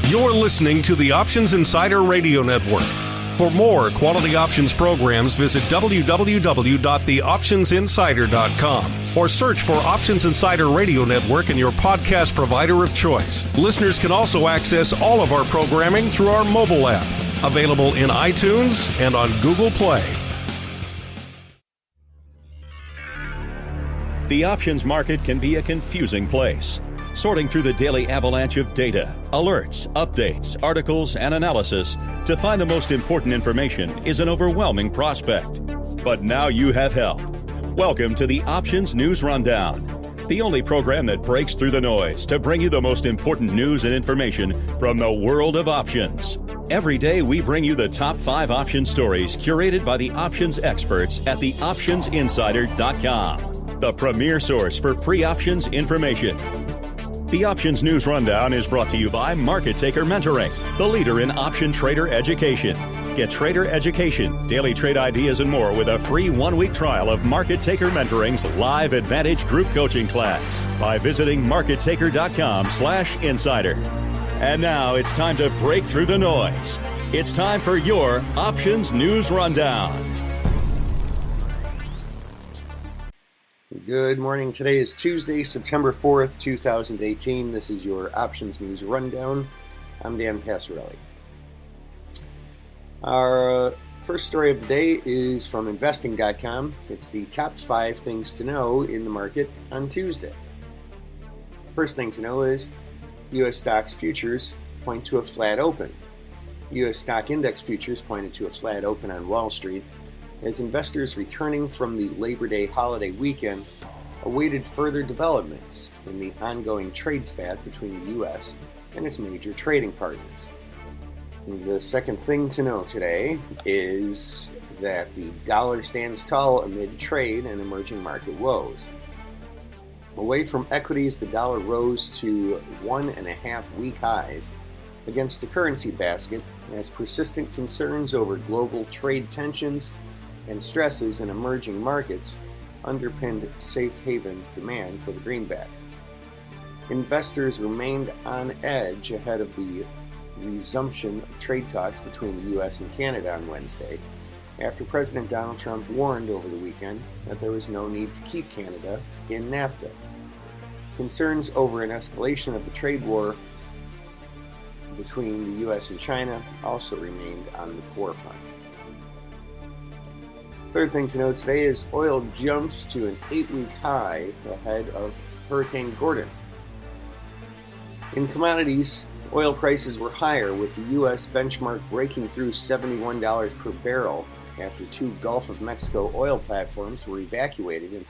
You're listening to the Options Insider Radio Network. For more quality options programs, visit www.theoptionsinsider.com or search for Options Insider Radio Network in your podcast provider of choice. Listeners can also access all of our programming through our mobile app, available in iTunes and on Google Play. The options market can be a confusing place. Sorting through the daily avalanche of data, alerts, updates, articles, and analysis to find the most important information is an overwhelming prospect. But now you have help. Welcome to the Options News Rundown, the only program that breaks through the noise to bring you the most important news and information from the world of options. Every day we bring you the top 5 option stories curated by the options experts at theoptionsinsider.com, the premier source for free options information. The Options News Rundown is brought to you by Market Taker Mentoring, the leader in option trader education. Get trader education, daily trade ideas, and more with a free 1-week trial of Market Taker Mentoring's live Advantage group coaching class by visiting markettaker.com/insider. And now it's time to break through the noise. It's time for your Options News Rundown. Good morning. Today is Tuesday, September 4th, 2018. This is your Options News Rundown. I'm Dan Passarelli. Our first story of the day is from investing.com. It's the top 5 things to know in the market on Tuesday. First thing to know is U.S. stocks futures point to a flat open. U.S. stock index futures pointed to a flat open on Wall Street as investors returning from the Labor Day holiday weekend awaited further developments in the ongoing trade spat between the U.S. and its major trading partners. The second thing to know today is that the dollar stands tall amid trade and emerging market woes. Away from equities, the dollar rose to 1.5-week highs against the currency basket as persistent concerns over global trade tensions and stresses in emerging markets underpinned safe haven demand for the greenback. Investors remained on edge ahead of the resumption of trade talks between the U.S. and Canada on Wednesday, after President Donald Trump warned over the weekend that there was no need to keep Canada in NAFTA. Concerns over an escalation of the trade war between the U.S. and China also remained on the forefront. Third thing to know today is oil jumps to an 8-week high ahead of Hurricane Gordon. In commodities, oil prices were higher, with the U.S. benchmark breaking through $71 per barrel after 2 Gulf of Mexico oil platforms were evacuated in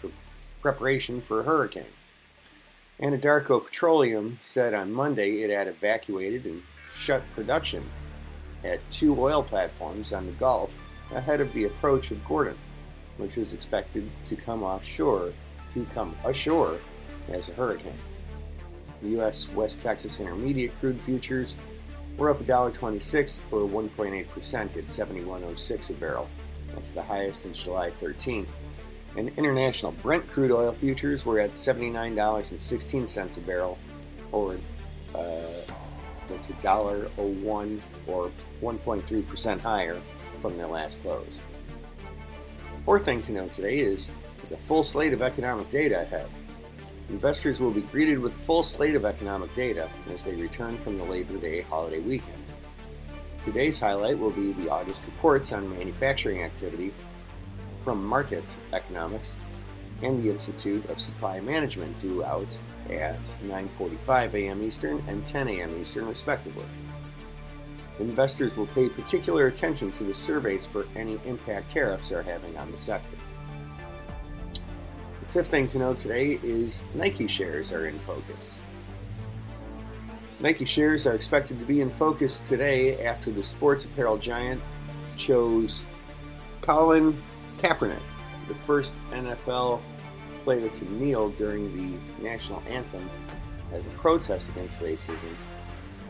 preparation for a hurricane. Anadarko Petroleum said on Monday it had evacuated and shut production at 2 oil platforms on the Gulf ahead of the approach of Gordon, which is expected to come ashore as a hurricane. The U.S. West Texas Intermediate crude futures were up $1.26 or 1.8% at $71.06 a barrel. That's the highest since July 13th. And international Brent crude oil futures were at $79.16 a barrel, or that's $1.01 or 1.3% higher from their last close. Fourth thing to know today is a full slate of economic data ahead. Investors will be greeted with a full slate of economic data as they return from the Labor Day holiday weekend. Today's highlight will be the August reports on manufacturing activity from Market Economics and the Institute of Supply Management, due out at 9:45 a.m. Eastern and 10 a.m. Eastern, respectively. Investors will pay particular attention to the surveys for any impact tariffs are having on the sector. The fifth thing to know today is Nike shares are in focus. Nike shares are expected to be in focus today after the sports apparel giant chose Colin Kaepernick, the first NFL player to kneel during the national anthem as a protest against racism,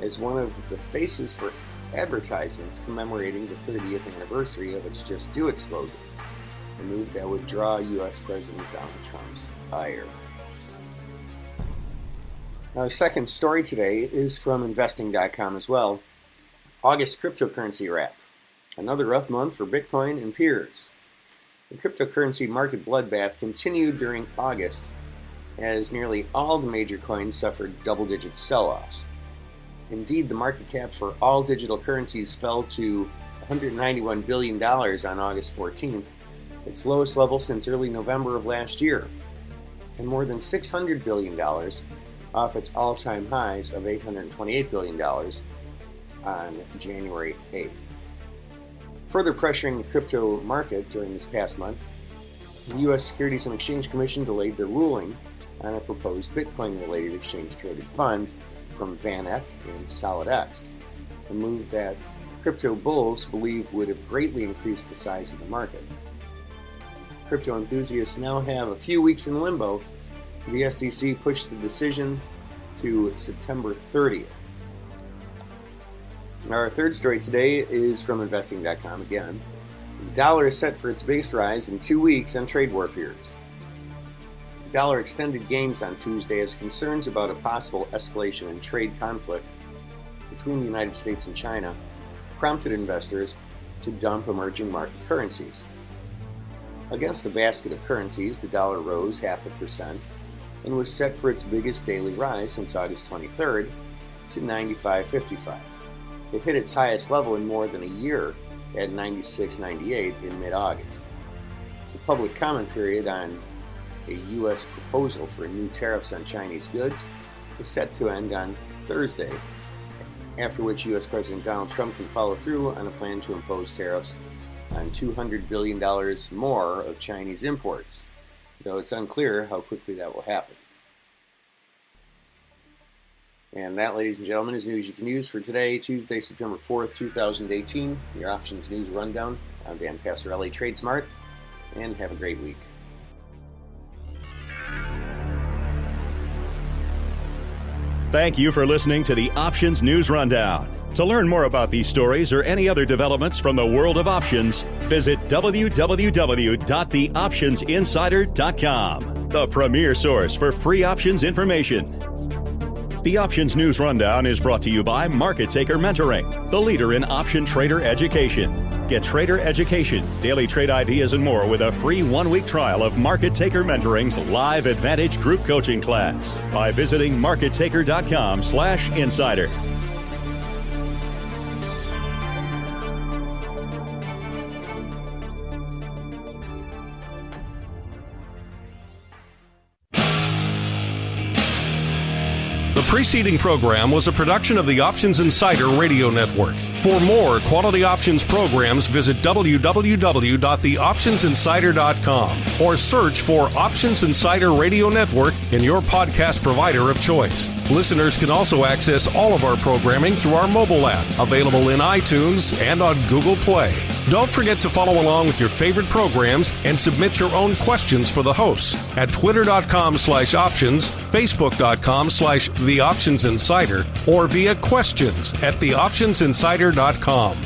as one of the faces for advertisements commemorating the 30th anniversary of its Just Do It slogan, a move that would draw U.S. President Donald Trump's ire. Our second story today is from investing.com as well. August cryptocurrency wrap. Another rough month for Bitcoin and peers. The cryptocurrency market bloodbath continued during August as nearly all the major coins suffered double-digit sell-offs. Indeed, the market caps for all digital currencies fell to $191 billion on August 14th, its lowest level since early November of last year, and more than $600 billion off its all-time highs of $828 billion on January 8th. Further pressuring the crypto market during this past month, the U.S. Securities and Exchange Commission delayed their ruling on a proposed Bitcoin-related exchange-traded fund from VanEck and SolidX, a move that crypto bulls believe would have greatly increased the size of the market. Crypto enthusiasts now have a few weeks in limbo. The SEC pushed the decision to September 30th. Our third story today is from investing.com again. The dollar is set for its base rise in 2 weeks on trade war fears. The dollar extended gains on Tuesday as concerns about a possible escalation in trade conflict between the United States and China prompted investors to dump emerging market currencies. Against a basket of currencies, the dollar rose 0.5% and was set for its biggest daily rise since August 23rd to 95.55. It hit its highest level in more than a year at 96.98 in mid-August. The public comment period on a U.S. proposal for new tariffs on Chinese goods is set to end on Thursday, after which U.S. President Donald Trump can follow through on a plan to impose tariffs on $200 billion more of Chinese imports, though it's unclear how quickly that will happen. And that, ladies and gentlemen, is news you can use for today, Tuesday, September 4th, 2018. Your Options News Rundown. I'm Dan Passarelli, Trade Smart, and have a great week. Thank you for listening to the Options News Rundown. To learn more about these stories or any other developments from the world of options, visit www.theoptionsinsider.com, the premier source for free options information. The Options News Rundown is brought to you by Market Taker Mentoring, the leader in option trader education. Get trader education, daily trade ideas, and more with a free 1-week trial of Market Taker Mentoring's live Advantage group coaching class by visiting markettaker.com/insider. The preceding program was a production of the Options Insider Radio Network. For more quality options programs, visit www.theoptionsinsider.com or search for Options Insider Radio Network in your podcast provider of choice. Listeners can also access all of our programming through our mobile app, available in iTunes and on Google Play. Don't forget to follow along with your favorite programs and submit your own questions for the hosts at twitter.com/options, facebook.com/theoptionsinsider, or via questions@theoptionsinsider.com.